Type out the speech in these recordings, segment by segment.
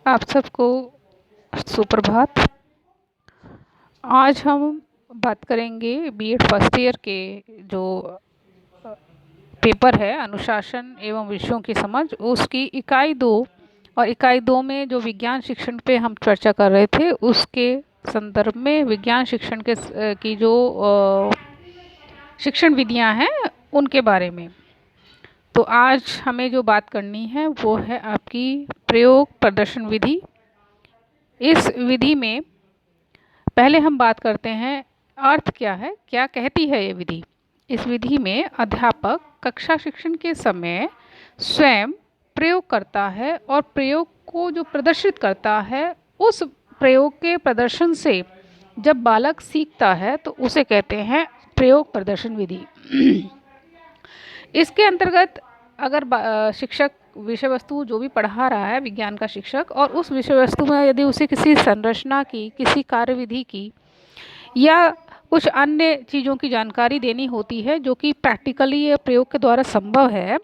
आप सबको सुप्रभात। आज हम बात करेंगे बीएड फर्स्ट ईयर के जो पेपर है अनुशासन एवं विषयों की समझ, उसकी इकाई 2 और इकाई 2 में जो विज्ञान शिक्षण पे हम चर्चा कर रहे थे उसके संदर्भ में विज्ञान शिक्षण के की जो शिक्षण विधियां हैं उनके बारे में। तो आज हमें जो बात करनी है वो है आपकी प्रयोग प्रदर्शन विधि। इस विधि में पहले हम बात करते हैं अर्थ क्या है, क्या कहती है ये विधि। इस विधि में अध्यापक कक्षा शिक्षण के समय स्वयं प्रयोग करता है और प्रयोग को जो प्रदर्शित करता है, उस प्रयोग के प्रदर्शन से जब बालक सीखता है तो उसे कहते हैं प्रयोग प्रदर्शन विधि। इसके अंतर्गत अगर शिक्षक विषय वस्तु जो भी पढ़ा रहा है विज्ञान का शिक्षक, और उस विषय वस्तु में यदि उसे किसी संरचना की, किसी कार्यविधि की या कुछ अन्य चीज़ों की जानकारी देनी होती है जो कि प्रैक्टिकली या प्रयोग के द्वारा संभव है,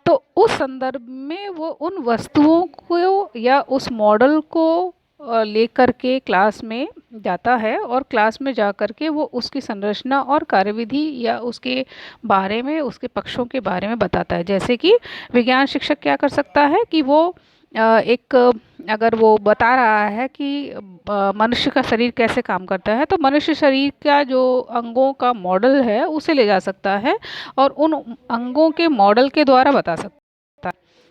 तो उस संदर्भ में वो उन वस्तुओं को या उस मॉडल को लेकर के क्लास में जाता है और क्लास में जा कर के वो उसकी संरचना और कार्यविधि या उसके बारे में, उसके पक्षों के बारे में बताता है। जैसे कि विज्ञान शिक्षक क्या कर सकता है कि वो एक अगर वो बता रहा है कि मनुष्य का शरीर कैसे काम करता है, तो मनुष्य शरीर का जो अंगों का मॉडल है उसे ले जा सकता है और उन अंगों के मॉडल के द्वारा बता सकता है।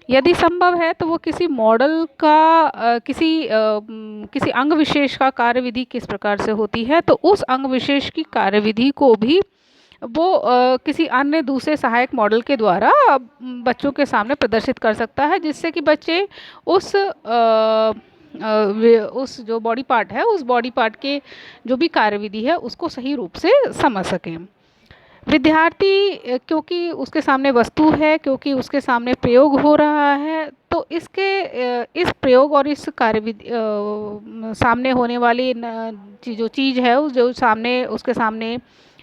यदि संभव है तो वो किसी मॉडल का किसी अंग विशेष का कार्यविधि किस प्रकार से होती है, तो उस अंग विशेष की कार्यविधि को भी वो किसी अन्य दूसरे सहायक मॉडल के द्वारा बच्चों के सामने प्रदर्शित कर सकता है, जिससे कि बच्चे उस जो बॉडी पार्ट है, उस बॉडी पार्ट के जो भी कार्यविधि है उसको सही रूप से समझ सकें। विद्यार्थी क्योंकि उसके सामने वस्तु है, क्योंकि उसके सामने प्रयोग हो रहा है, तो इस प्रयोग और इस कार्यविधि सामने होने वाली जो चीज़ है, उस जो सामने उसके सामने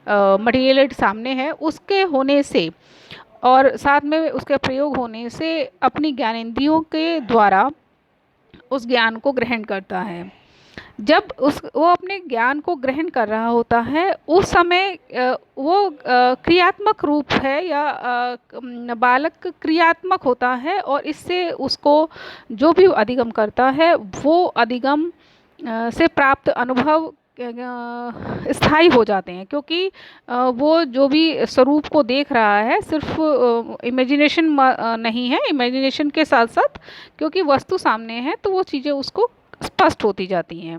मटेरियल सामने है, उसके होने से और साथ में उसके प्रयोग होने से अपनी ज्ञानेंद्रियों के द्वारा उस ज्ञान को ग्रहण करता है। जब वो अपने ज्ञान को ग्रहण कर रहा होता है उस समय वो क्रियात्मक रूप है या बालक क्रियात्मक होता है, और इससे उसको जो भी अधिगम करता है वो अधिगम से प्राप्त अनुभव स्थायी हो जाते हैं, क्योंकि वो जो भी स्वरूप को देख रहा है सिर्फ इमेजिनेशन नहीं है, इमेजिनेशन के साथ साथ क्योंकि वस्तु सामने है तो वो चीज़ें उसको स्पष्ट होती जाती हैं।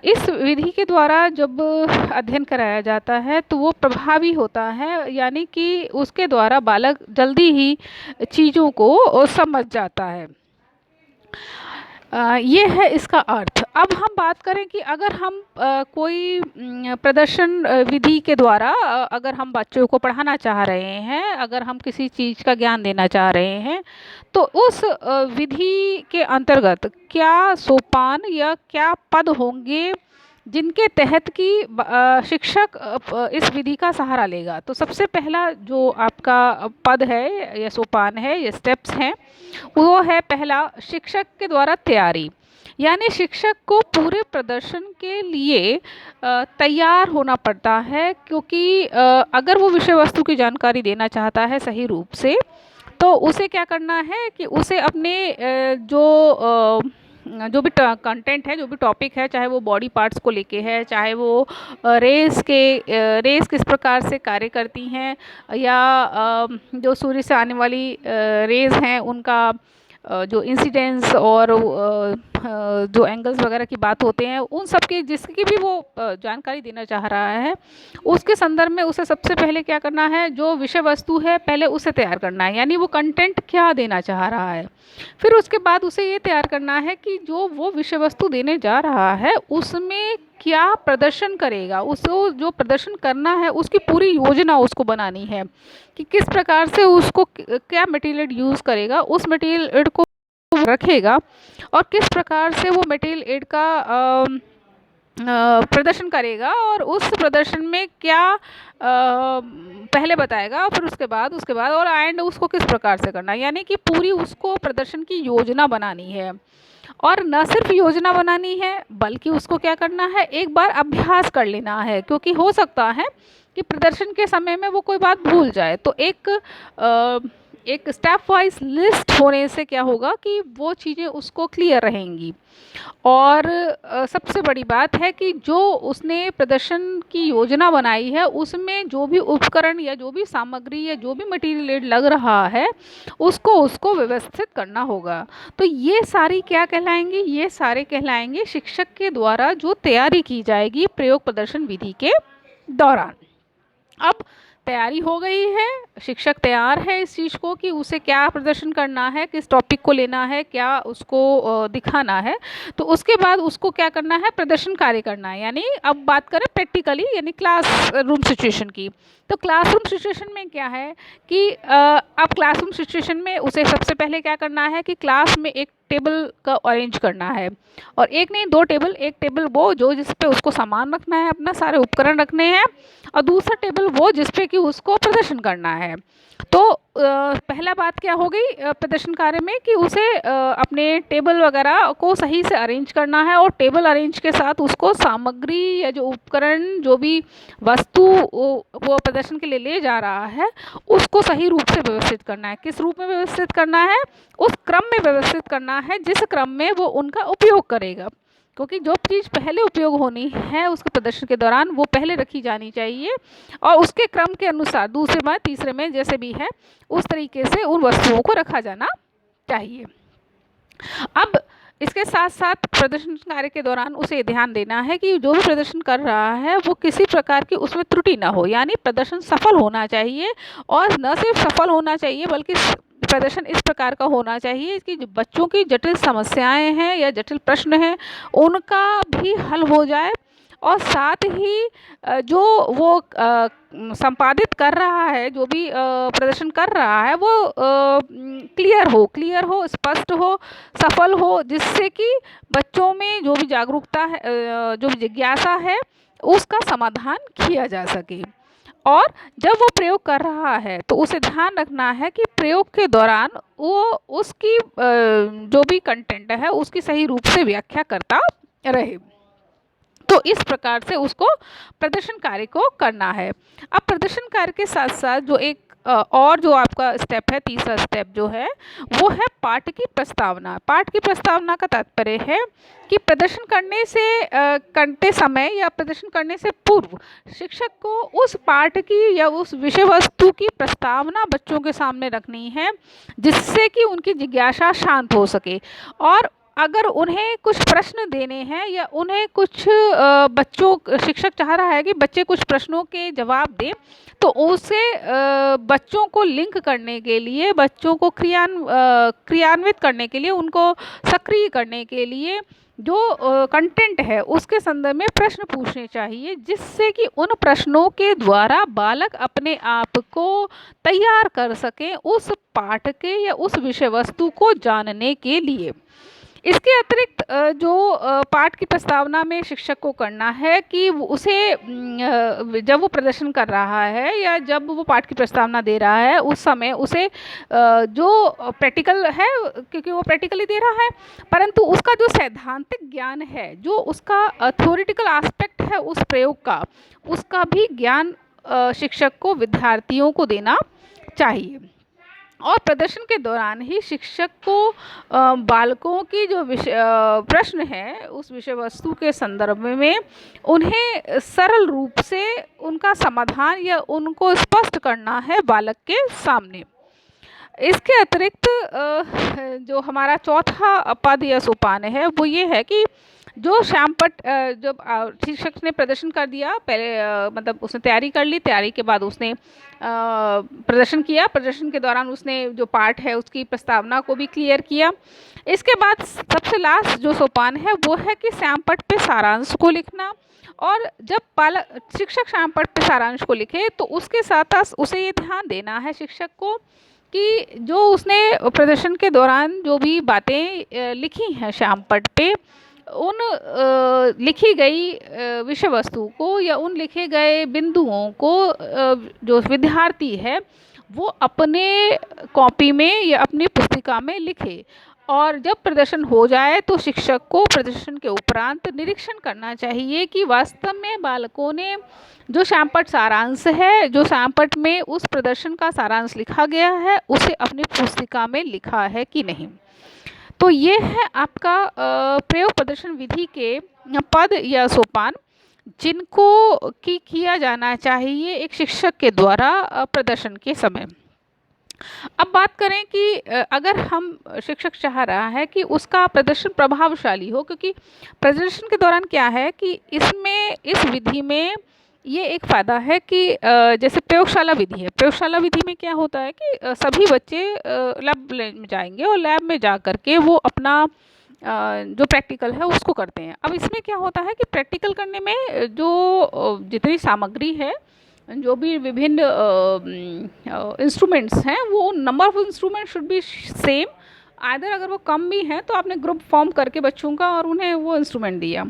इस विधि के द्वारा जब अध्ययन कराया जाता है तो वो प्रभावी होता है, यानी कि उसके द्वारा बालक जल्दी ही चीज़ों को समझ जाता है। ये है इसका अर्थ। अब हम बात करें कि अगर हम कोई प्रदर्शन विधि के द्वारा अगर हम बच्चों को पढ़ाना चाह रहे हैं, अगर हम किसी चीज़ का ज्ञान देना चाह रहे हैं, तो उस विधि के अंतर्गत क्या सोपान या क्या पद होंगे जिनके तहत कि शिक्षक इस विधि का सहारा लेगा। तो सबसे पहला जो आपका पद है या सोपान है या स्टेप्स हैं, वो है पहला शिक्षक के द्वारा तैयारी, यानी शिक्षक को पूरे प्रदर्शन के लिए तैयार होना पड़ता है, क्योंकि अगर वो विषय वस्तु की जानकारी देना चाहता है सही रूप से, तो उसे क्या करना है कि उसे अपने जो भी कंटेंट है, जो भी टॉपिक है, चाहे वो बॉडी पार्ट्स को लेके है, चाहे वो रेस किस प्रकार से कार्य करती हैं, या जो सूर्य से आने वाली रेज हैं उनका जो इंसिडेंस और जो एंगल्स वगैरह की बात होते हैं, उन सब की जिसकी भी वो जानकारी देना चाह रहा है, उसके संदर्भ में उसे सबसे पहले क्या करना है, जो विषय वस्तु है पहले उसे तैयार करना है, यानी वो कंटेंट क्या देना चाह रहा है। फिर उसके बाद उसे ये तैयार करना है कि जो वो विषय वस्तु देने जा रहा है उसमें क्या प्रदर्शन करेगा, उसको जो प्रदर्शन करना है उसकी पूरी योजना उसको बनानी है कि किस प्रकार से उसको क्या मटेरियल यूज़ करेगा, उस मटेरियल एड को रखेगा और किस प्रकार से वो मटेरियल एड का प्रदर्शन करेगा और उस प्रदर्शन में क्या पहले बताएगा, फिर उसके बाद और एंड उसको किस प्रकार से करना है, यानी कि पूरी उसको प्रदर्शन की योजना बनानी है। और न सिर्फ योजना बनानी है बल्कि उसको क्या करना है, एक बार अभ्यास कर लेना है, क्योंकि हो सकता है कि प्रदर्शन के समय में वो कोई बात भूल जाए। तो एक स्टेप वाइज लिस्ट होने से क्या होगा कि वो चीज़ें उसको क्लियर रहेंगी। और सबसे बड़ी बात है कि जो उसने प्रदर्शन की योजना बनाई है उसमें जो भी उपकरण या जो भी सामग्री या जो भी मटेरियल लग रहा है उसको उसको व्यवस्थित करना होगा। तो ये सारी क्या कहलाएंगी, ये सारे कहलाएंगे शिक्षक के द्वारा जो तैयारी की जाएगी प्रयोग प्रदर्शन विधि के दौरान। अब तैयारी हो गई है, शिक्षक तैयार है इस चीज़ को कि उसे क्या प्रदर्शन करना है, किस टॉपिक को लेना है, क्या उसको दिखाना है। तो उसके बाद उसको क्या करना है, प्रदर्शन कार्य करना है। यानी अब बात करें प्रैक्टिकली यानी क्लास रूम सिचुएशन की, तो क्लासरूम सिचुएशन में क्या है कि अब क्लासरूम सिचुएशन में उसे सबसे पहले क्या करना है कि क्लास में एक टेबल का अरेंज करना है, और एक नहीं दो टेबल, एक टेबल वो जो जिस पे उसको सामान रखना है, अपना सारे उपकरण रखने हैं, और दूसरा टेबल वो जिस पे कि उसको प्रदर्शन करना है। तो पहला बात क्या हो गई प्रदर्शन कार्य में कि उसे अपने टेबल वगैरह को सही से अरेंज करना है, और टेबल अरेंज के साथ उसको सामग्री या जो उपकरण जो भी वस्तु वो प्रदर्शन के लिए ले जा रहा है उसको सही रूप से व्यवस्थित करना है। किस रूप में व्यवस्थित करना है, उस क्रम में व्यवस्थित करना है जिस क्रम में वो उनका उपयोग करेगा, क्योंकि जो चीज़ पहले उपयोग होनी है उसके प्रदर्शन के दौरान वो पहले रखी जानी चाहिए, और उसके क्रम के अनुसार दूसरे में तीसरे में जैसे भी है उस तरीके से उन वस्तुओं को रखा जाना चाहिए। अब इसके साथ साथ प्रदर्शन कार्य के दौरान उसे ध्यान देना है कि जो भी प्रदर्शन कर रहा है वो किसी प्रकार की उसमें त्रुटि ना हो, यानी प्रदर्शन सफल होना चाहिए, और न सिर्फ सफल होना चाहिए बल्कि प्रदर्शन इस प्रकार का होना चाहिए कि जो बच्चों की जटिल समस्याएं हैं या जटिल प्रश्न हैं उनका भी हल हो जाए, और साथ ही जो वो संपादित कर रहा है, जो भी प्रदर्शन कर रहा है वो क्लियर हो, स्पष्ट हो, सफल हो, जिससे कि बच्चों में जो भी जागरूकता है, जो भी जिज्ञासा है उसका समाधान किया जा सके। और जब वो प्रयोग कर रहा है तो उसे ध्यान रखना है कि प्रयोग के दौरान वो उसकी जो भी कंटेंट है उसकी सही रूप से व्याख्या करता रहे। तो इस प्रकार से उसको प्रदर्शन कार्य को करना है। अब प्रदर्शन कार्य के साथ साथ जो एक और जो आपका स्टेप है, तीसरा स्टेप जो है वो है पाठ की प्रस्तावना। पाठ की प्रस्तावना का तात्पर्य है कि प्रदर्शन करते समय या प्रदर्शन करने से पूर्व शिक्षक को उस पाठ की या उस विषय वस्तु की प्रस्तावना बच्चों के सामने रखनी है, जिससे कि उनकी जिज्ञासा शांत हो सके। और अगर उन्हें कुछ प्रश्न देने हैं या उन्हें कुछ शिक्षक चाह रहा है कि बच्चे कुछ प्रश्नों के जवाब दें, तो उसे बच्चों को लिंक करने के लिए, बच्चों को क्रियान्वित करने के लिए, उनको सक्रिय करने के लिए जो कंटेंट है उसके संदर्भ में प्रश्न पूछने चाहिए, जिससे कि उन प्रश्नों के द्वारा बालक अपने आप को तैयार कर सकें उस पाठ के या उस विषय वस्तु को जानने के लिए। इसके अतिरिक्त जो पाठ की प्रस्तावना में शिक्षक को करना है कि उसे जब वो प्रदर्शन कर रहा है या जब वो पाठ की प्रस्तावना दे रहा है उस समय उसे जो प्रैक्टिकल है, क्योंकि वो प्रैक्टिकली दे रहा है, परंतु उसका जो सैद्धांतिक ज्ञान है, जो उसका थ्योरेटिकल एस्पेक्ट है उस प्रयोग का, उसका भी ज्ञान शिक्षक को विद्यार्थियों को देना चाहिए। और प्रदर्शन के दौरान ही शिक्षक को बालकों की जो प्रश्न है उस विषय वस्तु के संदर्भ में उन्हें सरल रूप से उनका समाधान या उनको स्पष्ट करना है बालक के सामने। इसके अतिरिक्त जो हमारा चौथा पद या सोपान है वो ये है कि जो श्यामपट्ट जब शिक्षक ने प्रदर्शन कर दिया, पहले मतलब उसने तैयारी कर ली, तैयारी के बाद उसने प्रदर्शन किया, प्रदर्शन के दौरान उसने जो पाठ है उसकी प्रस्तावना को भी क्लियर किया। इसके बाद सबसे लास्ट जो सोपान है वो है कि श्यामपट्ट पे सारांश को लिखना। और जब शिक्षक श्यामपट्ट पे सारांश को लिखे तो उसके साथ उसे ये ध्यान देना है शिक्षक को कि जो उसने प्रदर्शन के दौरान जो भी बातें लिखी हैं श्यामपट्ट पे उन लिखी गई विषय वस्तु को या उन लिखे गए बिंदुओं को जो विद्यार्थी है वो अपने कॉपी में या अपनी पुस्तिका में लिखे, और जब प्रदर्शन हो जाए तो शिक्षक को प्रदर्शन के उपरांत निरीक्षण करना चाहिए कि वास्तव में बालकों ने जो श्यामपट्ट सारांश है, जो श्यामपट्ट में उस प्रदर्शन का सारांश लिखा गया है, उसे अपनी पुस्तिका में लिखा है कि नहीं। तो ये है आपका प्रयोग प्रदर्शन विधि के पद या सोपान जिनको की किया जाना चाहिए एक शिक्षक के द्वारा प्रदर्शन के समय। अब बात करें कि अगर हम शिक्षक चाह रहा है कि उसका प्रदर्शन प्रभावशाली हो, क्योंकि प्रदर्शन के दौरान क्या है कि इसमें इस विधि में ये एक फ़ायदा है कि जैसे प्रयोगशाला विधि है, प्रयोगशाला विधि में क्या होता है कि सभी बच्चे लैब में जाएंगे और लैब में जा कर के वो अपना जो प्रैक्टिकल है उसको करते हैं। अब इसमें क्या होता है कि प्रैक्टिकल करने में जो जितनी सामग्री है, जो भी विभिन्न इंस्ट्रूमेंट्स हैं, वो number of instrument should be same. Either अगर वो कम भी हैं तो आपने ग्रुप फॉर्म करके बच्चों का और उन्हें वो इंस्ट्रूमेंट दिया,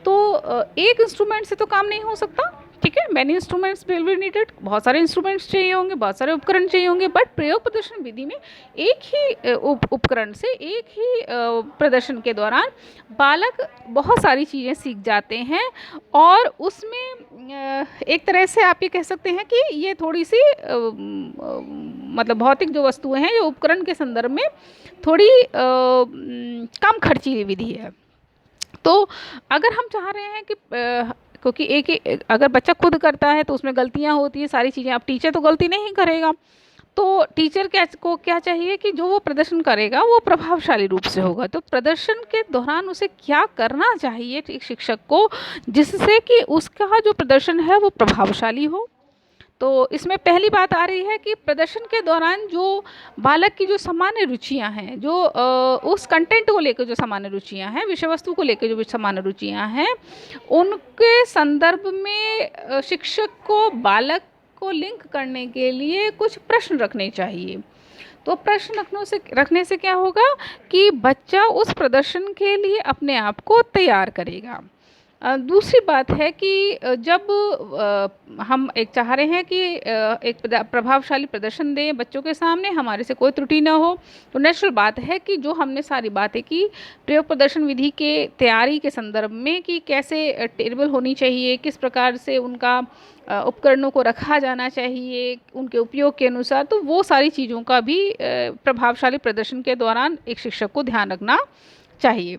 तो एक इंस्ट्रूमेंट से तो काम नहीं हो सकता, ठीक है। Many instruments will be needed, बहुत सारे इंस्ट्रूमेंट्स चाहिए होंगे, बहुत सारे उपकरण चाहिए होंगे। बट प्रयोग प्रदर्शन विधि में एक ही उपकरण से एक ही प्रदर्शन के दौरान बालक बहुत सारी चीज़ें सीख जाते हैं, और उसमें एक तरह से आप ये कह सकते हैं कि ये थोड़ी सी मतलब भौतिक जो वस्तुएं हैं, जो उपकरण के संदर्भ में थोड़ी कम खर्चीली विधि है। तो अगर हम चाह रहे हैं कि क्योंकि एक अगर बच्चा खुद करता है तो उसमें गलतियां होती हैं, सारी चीज़ें, अब टीचर तो गलती नहीं करेगा, तो टीचर क्या चाहिए कि जो वो प्रदर्शन करेगा वो प्रभावशाली रूप से होगा। तो प्रदर्शन के दौरान उसे क्या करना चाहिए एक शिक्षक को, जिससे कि उसका जो प्रदर्शन है वो प्रभावशाली हो। तो इसमें पहली बात आ रही है कि प्रदर्शन के दौरान जो बालक की जो सामान्य रुचियां हैं, जो उस कंटेंट को लेकर जो सामान्य रुचियां हैं, विषय वस्तु को लेकर जो सामान्य रुचियां हैं, उनके संदर्भ में शिक्षक को बालक को लिंक करने के लिए कुछ प्रश्न रखने चाहिए। तो प्रश्न रखने से क्या होगा कि बच्चा उस प्रदर्शन के लिए अपने आप को तैयार करेगा। दूसरी बात है कि जब हम एक चाह रहे हैं कि एक प्रभावशाली प्रदर्शन दें बच्चों के सामने, हमारे से कोई त्रुटि ना हो, तो नेचुरल बात है कि जो हमने सारी बातें की प्रयोग प्रदर्शन विधि के तैयारी के संदर्भ में कि कैसे टेबल होनी चाहिए, किस प्रकार से उनका उपकरणों को रखा जाना चाहिए उनके उपयोग के अनुसार, तो वो सारी चीज़ों का भी प्रभावशाली प्रदर्शन के दौरान एक शिक्षक को ध्यान रखना चाहिए।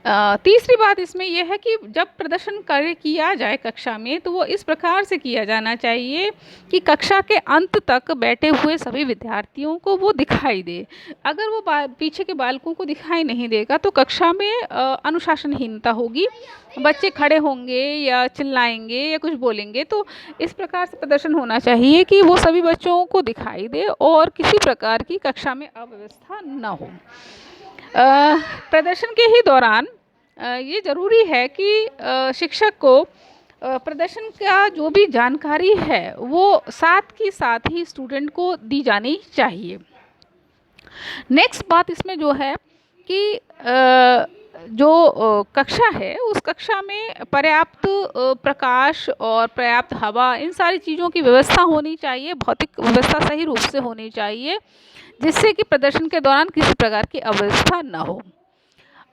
तीसरी बात इसमें यह है कि जब प्रदर्शन कार्य किया जाए कक्षा में, तो वो इस प्रकार से किया जाना चाहिए कि कक्षा के अंत तक बैठे हुए सभी विद्यार्थियों को वो दिखाई दे। अगर वो पीछे के बालकों को दिखाई नहीं देगा तो कक्षा में अनुशासनहीनता होगी, बच्चे खड़े होंगे या चिल्लाएंगे या कुछ बोलेंगे। तो इस प्रकार से प्रदर्शन होना चाहिए कि वो सभी बच्चों को दिखाई दे और किसी प्रकार की कक्षा में अव्यवस्था न हो। प्रदर्शन के ही दौरान ये ज़रूरी है कि शिक्षक को प्रदर्शन का जो भी जानकारी है वो साथ के साथ ही स्टूडेंट को दी जानी चाहिए। नेक्स्ट बात इसमें जो है कि जो कक्षा है उस कक्षा में पर्याप्त प्रकाश और पर्याप्त हवा, इन सारी चीज़ों की व्यवस्था होनी चाहिए, भौतिक व्यवस्था सही रूप से होनी चाहिए, जिससे कि प्रदर्शन के दौरान किसी प्रकार की अव्यवस्था न हो।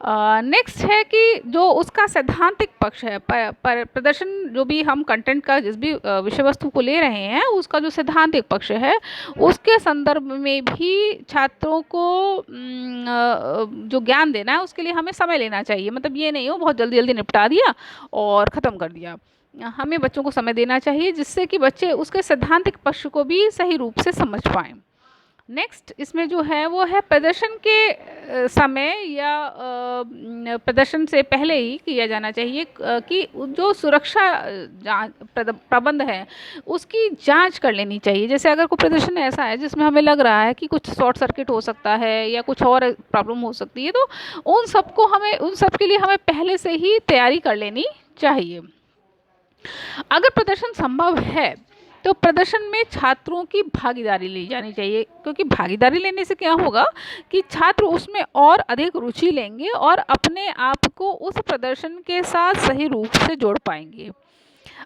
नेक्स्ट है कि जो उसका सैद्धांतिक पक्ष है, प्रदर्शन जो भी हम कंटेंट का जिस भी विषय वस्तु को ले रहे हैं उसका जो सैद्धांतिक पक्ष है उसके संदर्भ में भी छात्रों को जो ज्ञान देना है उसके लिए हमें समय लेना चाहिए। मतलब ये नहीं हो बहुत जल्दी जल्दी निपटा दिया और ख़त्म कर दिया, हमें बच्चों को समय देना चाहिए जिससे कि बच्चे उसके सैद्धांतिक पक्ष को भी सही रूप से समझ पाएँ। नेक्स्ट इसमें जो है वो है प्रदर्शन के समय या प्रदर्शन से पहले ही किया जाना चाहिए कि जो सुरक्षा प्रबंध है उसकी जांच कर लेनी चाहिए। जैसे अगर कोई प्रदर्शन ऐसा है जिसमें हमें लग रहा है कि कुछ शॉर्ट सर्किट हो सकता है या कुछ और प्रॉब्लम हो सकती है, तो उन सब के लिए हमें पहले से ही तैयारी कर लेनी चाहिए। अगर प्रदर्शन संभव है तो प्रदर्शन में छात्रों की भागीदारी ली जानी चाहिए, क्योंकि भागीदारी लेने से क्या होगा कि छात्र उसमें और अधिक रुचि लेंगे और अपने आप को उस प्रदर्शन के साथ सही रूप से जोड़ पाएंगे।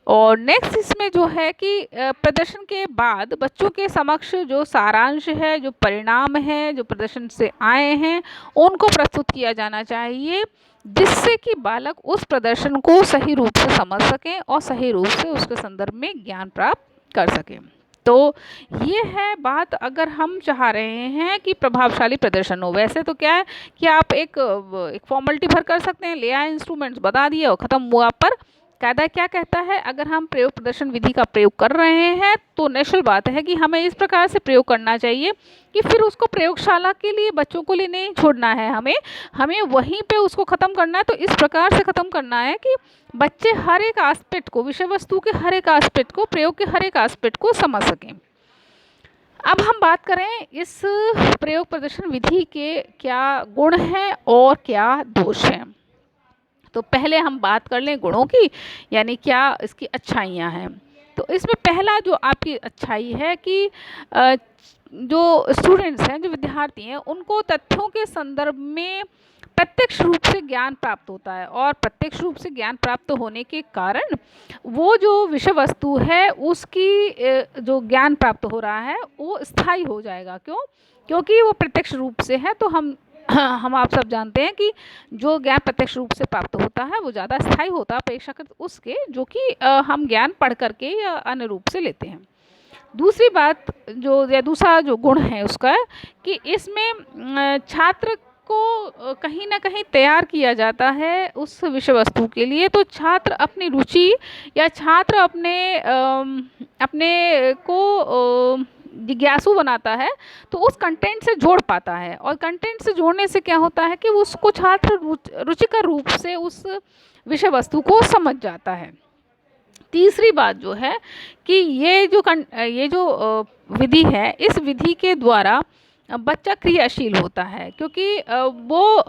और नेक्स्ट इसमें जो है कि प्रदर्शन के बाद बच्चों के समक्ष जो सारांश है, जो परिणाम है, जो प्रदर्शन से आए हैं, उनको प्रस्तुत किया जाना चाहिए, जिससे कि बालक उस प्रदर्शन को सही रूप से समझ सकें और सही रूप से उसके संदर्भ में ज्ञान प्राप्त कर सकें। तो ये है बात, अगर हम चाह रहे हैं कि प्रभावशाली प्रदर्शन हो। वैसे तो क्या है कि आप एक फॉर्मेलिटी भर कर सकते हैं, ले आए इंस्ट्रूमेंट्स, बता दिए और ख़त्म हुआ। पर कायदा क्या कहता है, अगर हम प्रयोग प्रदर्शन विधि का प्रयोग कर रहे हैं तो नेचुरल बात है कि हमें इस प्रकार से प्रयोग करना चाहिए कि फिर उसको प्रयोगशाला के लिए बच्चों को लिए नहीं छोड़ना है, हमें वहीं पे उसको ख़त्म करना है। तो इस प्रकार से ख़त्म करना है कि बच्चे हर एक एस्पेक्ट को, विषय वस्तु के हर एक एस्पेक्ट को, प्रयोग के हर एक एस्पेक्ट को समझ सकें। अब हम बात करें इस प्रयोग प्रदर्शन विधि के क्या गुण हैं और क्या दोष हैं। तो पहले हम बात कर लें गुणों की, यानी क्या इसकी अच्छाइयाँ हैं। तो इसमें पहला जो आपकी अच्छाई है कि जो स्टूडेंट्स हैं, जो विद्यार्थी हैं, उनको तथ्यों के संदर्भ में प्रत्यक्ष रूप से ज्ञान प्राप्त होता है, और प्रत्यक्ष रूप से ज्ञान प्राप्त होने के कारण वो जो विषय वस्तु है उसकी जो ज्ञान प्राप्त हो रहा है वो स्थायी हो जाएगा। क्यों? क्योंकि वो प्रत्यक्ष रूप से है। तो हम आप सब जानते हैं कि जो ज्ञान प्रत्यक्ष रूप से प्राप्त होता है वो ज़्यादा स्थायी होता है अपेक्षाकृत उसके जो कि हम ज्ञान पढ़ करके या अन्य रूप से लेते हैं। दूसरी बात जो, या दूसरा जो गुण है उसका, कि इसमें छात्र को कहीं ना कहीं तैयार किया जाता है उस विषय वस्तु के लिए। तो छात्र अपनी रुचि या छात्र अपने को जिज्ञासु बनाता है, तो उस कंटेंट से जोड़ पाता है, और कंटेंट से जोड़ने से क्या होता है कि उसको छात्र रुचिकर रूप से उस विषय वस्तु को समझ जाता है। तीसरी बात जो है कि ये जो विधि है, इस विधि के द्वारा बच्चा क्रियाशील होता है, क्योंकि वो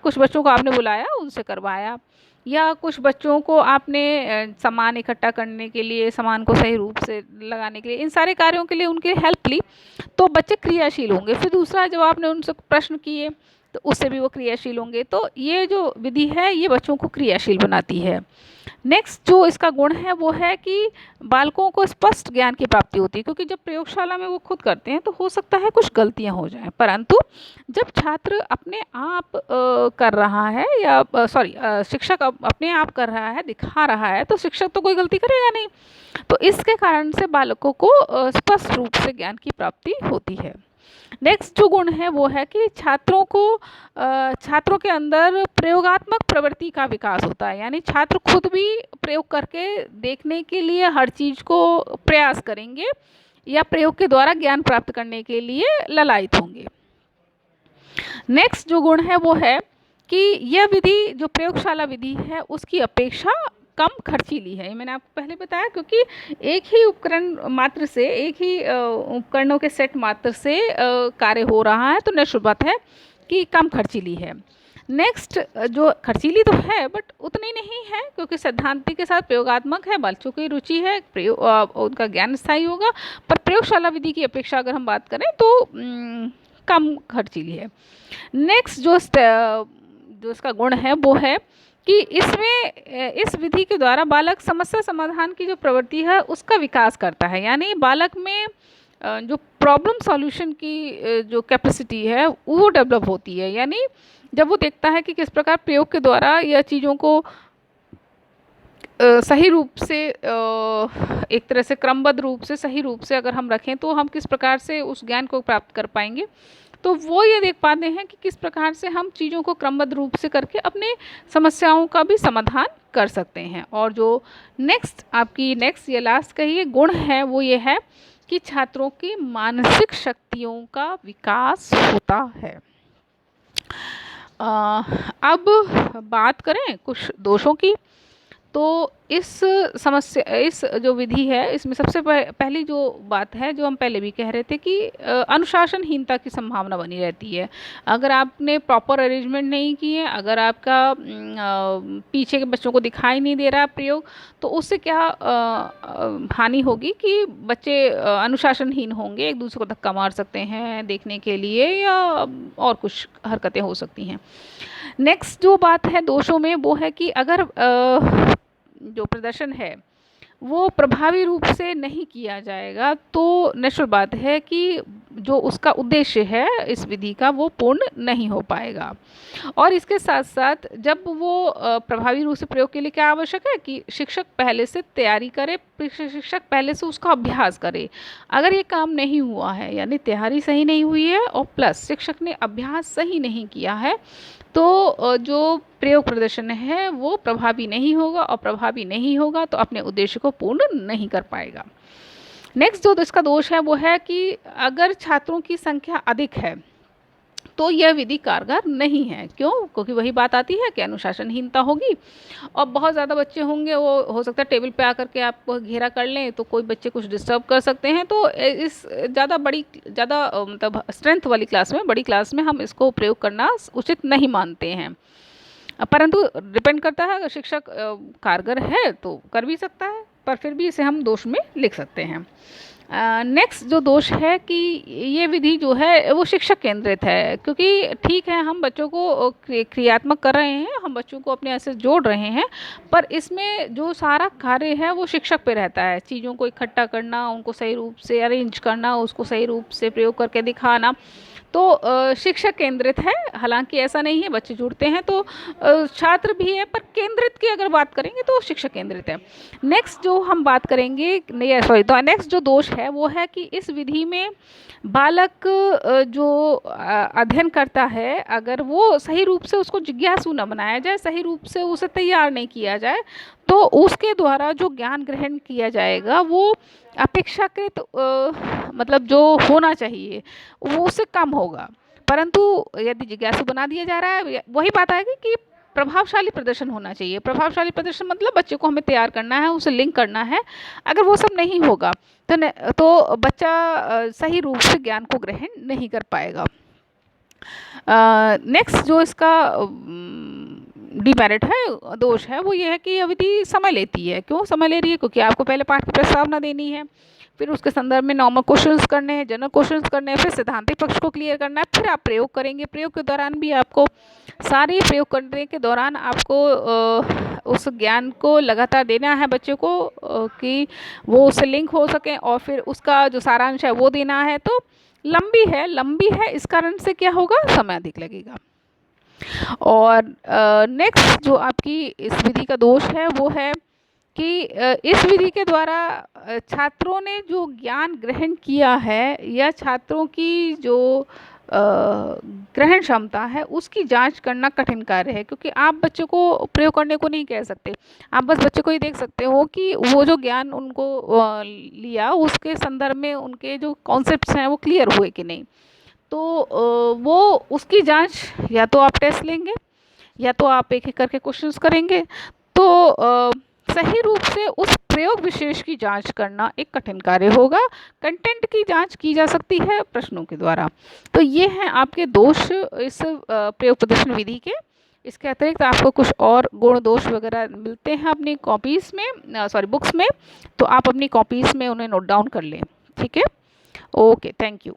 कुछ बच्चों को आपने बुलाया, उनसे करवाया, या कुछ बच्चों को आपने सामान इकट्ठा करने के लिए, सामान को सही रूप से लगाने के लिए, इन सारे कार्यों के लिए उनकी हेल्प ली, तो बच्चे क्रियाशील होंगे। फिर दूसरा, जब आपने उनसे प्रश्न किए तो उससे भी वो क्रियाशील होंगे। तो ये जो विधि है ये बच्चों को क्रियाशील बनाती है। नेक्स्ट जो इसका गुण है वो है कि बालकों को स्पष्ट ज्ञान की प्राप्ति होती है, क्योंकि जब प्रयोगशाला में वो खुद करते हैं तो हो सकता है कुछ गलतियां हो जाएं, परंतु जब छात्र अपने आप कर रहा है, या शिक्षक अपने आप कर रहा है, दिखा रहा है, तो शिक्षक तो कोई गलती करेगा नहीं। तो इसके कारण से बालकों को स्पष्ट रूप से ज्ञान की प्राप्ति होती है। नेक्स्ट जो गुण है वो है कि छात्रों के अंदर प्रयोगात्मक प्रवृत्ति का विकास होता है, यानी छात्र खुद भी प्रयोग करके देखने के लिए हर चीज़ को प्रयास करेंगे, या प्रयोग के द्वारा ज्ञान प्राप्त करने के लिए ललायित होंगे। नेक्स्ट जो गुण है वो है कि यह विधि, जो प्रयोगशाला विधि है, उसकी अपेक्षा कम खर्चीली है। मैंने आपको पहले बताया, क्योंकि एक ही उपकरण मात्र से, एक ही उपकरणों के सेट मात्र से कार्य हो रहा है, तो निश्चित बात है कि कम खर्चीली है। नेक्स्ट जो खर्चीली तो है बट उतनी नहीं है, क्योंकि सैद्धांतिक के साथ प्रयोगात्मक है, बच्चों की रुचि है, उनका ज्ञान स्थायी होगा। पर प्रयोगशाला विधि की अपेक्षा अगर हम बात करें तो कम खर्चीली है। नेक्स्ट जो इसका गुण है वो है कि इस विधि के द्वारा बालक समस्या समाधान की जो प्रवृत्ति है उसका विकास करता है, यानी बालक में जो प्रॉब्लम सॉल्यूशन की जो कैपेसिटी है वो डेवलप होती है। यानी जब वो देखता है कि किस प्रकार प्रयोग के द्वारा या चीज़ों को सही रूप से, एक तरह से क्रमबद्ध रूप से, सही रूप से अगर हम रखें तो हम किस प्रकार से उस ज्ञान को प्राप्त कर पाएंगे, तो वो ये देख पाते हैं कि किस प्रकार से हम चीज़ों को क्रमबद्ध रूप से करके अपने समस्याओं का भी समाधान कर सकते हैं। और जो नेक्स्ट ये लास्ट का ये गुण है वो ये है कि छात्रों की मानसिक शक्तियों का विकास होता है। अब बात करें कुछ दोषों की, तो इस समस्या, इस जो विधि है, इसमें सबसे पहली जो बात है, जो हम पहले भी कह रहे थे कि अनुशासनहीनता की संभावना बनी रहती है। अगर आपने प्रॉपर अरेंजमेंट नहीं किए, अगर आपका पीछे के बच्चों को दिखाई नहीं दे रहा प्रयोग, तो उससे क्या हानि होगी कि बच्चे अनुशासनहीन होंगे, एक दूसरे को धक्का मार सकते हैं देखने के लिए, या और कुछ हरकतें हो सकती हैं। नेक्स्ट जो बात है दोषों में, वो है कि अगर जो प्रदर्शन है वो प्रभावी रूप से नहीं किया जाएगा, तो नेचुरल बात है कि जो उसका उद्देश्य है इस विधि का, वो पूर्ण नहीं हो पाएगा। और इसके साथ साथ जब वो प्रभावी रूप से प्रयोग के लिए क्या आवश्यक है कि शिक्षक पहले से तैयारी करे, शिक्षक पहले से उसका अभ्यास करे। अगर ये काम नहीं हुआ है, यानी तैयारी सही नहीं हुई है और प्लस शिक्षक ने अभ्यास सही नहीं किया है, तो जो प्रयोग प्रदर्शन है वो प्रभावी नहीं होगा, और प्रभावी नहीं होगा तो अपने उद्देश्य को पूर्ण नहीं कर पाएगा। नेक्स्ट जो इसका दोष है वो है कि अगर छात्रों की संख्या अधिक है तो यह विधि कारगर नहीं है। क्यों? क्योंकि वही बात आती है कि अनुशासनहीनता होगी, और बहुत ज़्यादा बच्चे होंगे, वो हो सकता है टेबल पे आकर के आप घेरा कर लें, तो कोई बच्चे कुछ डिस्टर्ब कर सकते हैं। तो इस ज़्यादा मतलब स्ट्रेंथ वाली क्लास में, बड़ी क्लास में हम इसको प्रयोग करना उचित नहीं मानते हैं। परंतु डिपेंड करता है, अगर शिक्षक कारगर है तो कर भी सकता है, पर फिर भी इसे हम दोष में लिख सकते हैं। नेक्स्ट जो दोष है कि ये विधि जो है वो शिक्षक केंद्रित है, क्योंकि ठीक है हम बच्चों को क्रियात्मक कर रहे हैं, हम बच्चों को अपने ऐसे जोड़ रहे हैं, पर इसमें जो सारा कार्य है वो शिक्षक पे रहता है। चीज़ों को इकट्ठा करना, उनको सही रूप से अरेंज करना, उसको सही रूप से प्रयोग करके दिखाना, तो शिक्षक केंद्रित है। हालांकि ऐसा नहीं है, बच्चे जुड़ते हैं तो छात्र भी है, पर केंद्रित की अगर बात करेंगे तो शिक्षक केंद्रित है। नेक्स्ट जो हम बात करेंगे, नहीं सॉरी, तो नेक्स्ट जो दोष है वो है कि इस विधि में बालक जो अध्ययन करता है, अगर वो सही रूप से उसको जिज्ञासु न बनाया जाए, सही रूप से उसे तैयार नहीं किया जाए, तो उसके द्वारा जो ज्ञान ग्रहण किया जाएगा वो अपेक्षाकृत मतलब जो होना चाहिए वो उससे कम होगा। परंतु यदि जिज्ञासु बना दिया जा रहा है, वही बात आएगी कि प्रभावशाली प्रदर्शन होना चाहिए। प्रभावशाली प्रदर्शन मतलब बच्चे को हमें तैयार करना है, उसे लिंक करना है। अगर वो सब नहीं होगा तो बच्चा सही रूप से ज्ञान को ग्रहण नहीं कर पाएगा। नेक्स्ट जो इसका डिमेरिट है, दोष है, वो ये है कि यह विधि समय लेती है। क्यों समय ले रही है? क्योंकि आपको पहले पाठ की प्रस्तावना देनी है, फिर उसके संदर्भ में नॉर्मल क्वेश्चंस करने हैं, जनरल क्वेश्चंस करने हैं, फिर सिद्धांतिक पक्ष को क्लियर करना है, फिर आप प्रयोग करेंगे। प्रयोग के दौरान भी आपको सारे प्रयोग करने के दौरान आपको उस ज्ञान को लगातार देना है बच्चे को, कि वो उससे लिंक हो सके, और फिर उसका जो सारांश है वो देना है। तो लंबी है, इस कारण से क्या होगा, समय अधिक लगेगा। और नेक्स्ट जो आपकी इस विधि का दोष है वो है कि इस विधि के द्वारा छात्रों ने जो ज्ञान ग्रहण किया है, या छात्रों की जो ग्रहण क्षमता है, उसकी जांच करना कठिन कार्य है। क्योंकि आप बच्चे को प्रयोग करने को नहीं कह सकते, आप बस बच्चे को ये देख सकते हो कि वो जो ज्ञान उनको लिया, उसके संदर्भ में उनके जो कॉन्सेप्ट्स हैं वो क्लियर हुए कि नहीं। तो वो उसकी जांच या तो आप टेस्ट लेंगे, या तो आप एक एक करके क्वेश्चंस करेंगे। तो सही रूप से उस प्रयोग विशेष की जांच करना एक कठिन कार्य होगा। कंटेंट की जांच की जा सकती है प्रश्नों के द्वारा। तो ये हैं आपके दोष इस प्रयोग प्रदर्शन विधि के। इसके अतिरिक्त आपको कुछ और गुण दोष वगैरह मिलते हैं अपनी कॉपीज़ में, बुक्स में, तो आप अपनी कॉपीज़ में उन्हें नोट डाउन कर लें। ठीक है, ओके, थैंक यू।